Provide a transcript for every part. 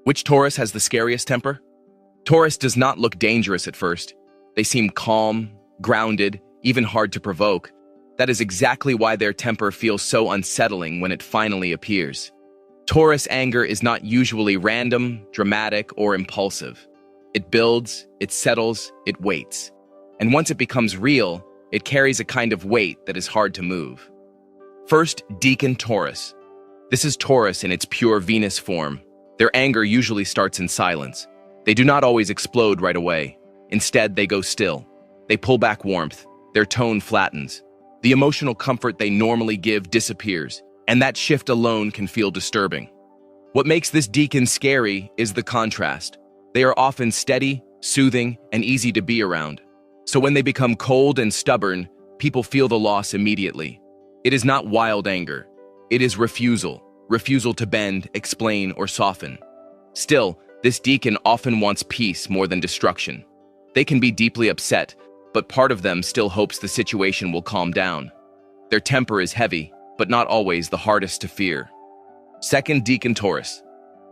Which Taurus has the scariest temper? Taurus does not look dangerous at first. They seem calm, grounded, even hard to provoke. That is exactly why their temper feels so unsettling when it finally appears. Taurus anger is not usually random, dramatic, or impulsive. It builds, it settles, it waits. And once it becomes real, it carries a kind of weight that is hard to move. First, decan Taurus. This is Taurus in its pure Venus form. Their anger usually starts in silence. They do not always explode right away. Instead, they go still. They pull back warmth. Their tone flattens. The emotional comfort they normally give disappears, and that shift alone can feel disturbing. What makes this decan scary is the contrast. They are often steady, soothing, and easy to be around. So when they become cold and stubborn, people feel the loss immediately. It is not wild anger. It is refusal to bend, explain, or soften. Still, this decan often wants peace more than destruction. They can be deeply upset, but part of them still hopes the situation will calm down. Their temper is heavy, but not always the hardest to fear. Second, decan Taurus.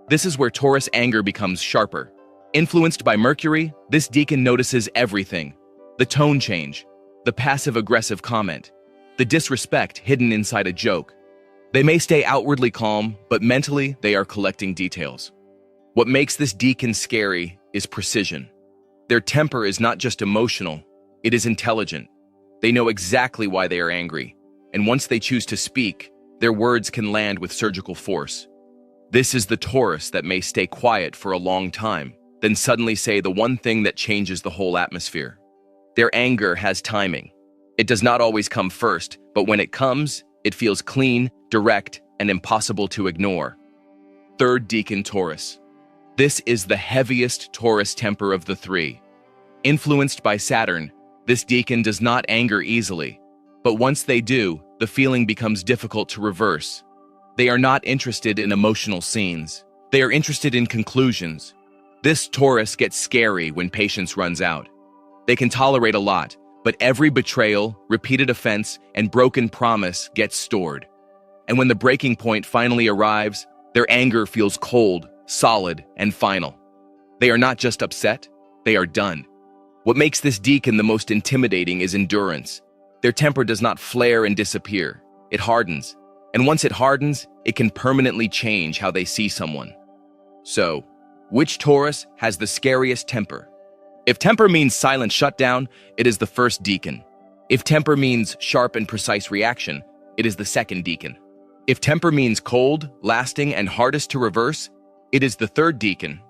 This is where Taurus anger becomes sharper. Influenced by Mercury, this decan notices everything. The tone change, the passive-aggressive comment, the disrespect hidden inside a joke. They may stay outwardly calm, but mentally they are collecting details. What makes this decan scary is precision. Their temper is not just emotional, it is intelligent. They know exactly why they are angry, and once they choose to speak, their words can land with surgical force. This is the Taurus that may stay quiet for a long time, then suddenly say the one thing that changes the whole atmosphere. Their anger has timing. It does not always come first, but when it comes, it feels clean, direct, and impossible to ignore. Third, decan Taurus. This is the heaviest Taurus temper of the three. Influenced by Saturn, this decan does not anger easily, but once they do, the feeling becomes difficult to reverse. They are not interested in emotional scenes. They are interested in conclusions. This Taurus gets scary when patience runs out. They can tolerate a lot, but every betrayal, repeated offense, and broken promise gets stored. And when the breaking point finally arrives, their anger feels cold, solid, and final. They are not just upset, they are done. What makes this decan the most intimidating is endurance. Their temper does not flare and disappear. It hardens. And once it hardens, it can permanently change how they see someone. So, which Taurus has the scariest temper? If temper means silent shutdown, it is the first decan. If temper means sharp and precise reaction, it is the second decan. If temper means cold, lasting, and hardest to reverse, it is the third decan.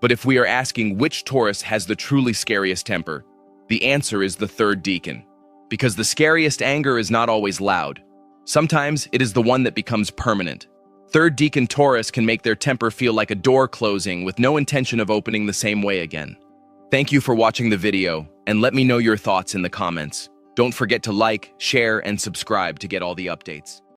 But if we are asking which Taurus has the truly scariest temper, the answer is the third decan. Because the scariest anger is not always loud. Sometimes it is the one that becomes permanent. Third decan Taurus can make their temper feel like a door closing with no intention of opening the same way again. Thank you for watching the video, and let me know your thoughts in the comments. Don't forget to like, share, and subscribe to get all the updates.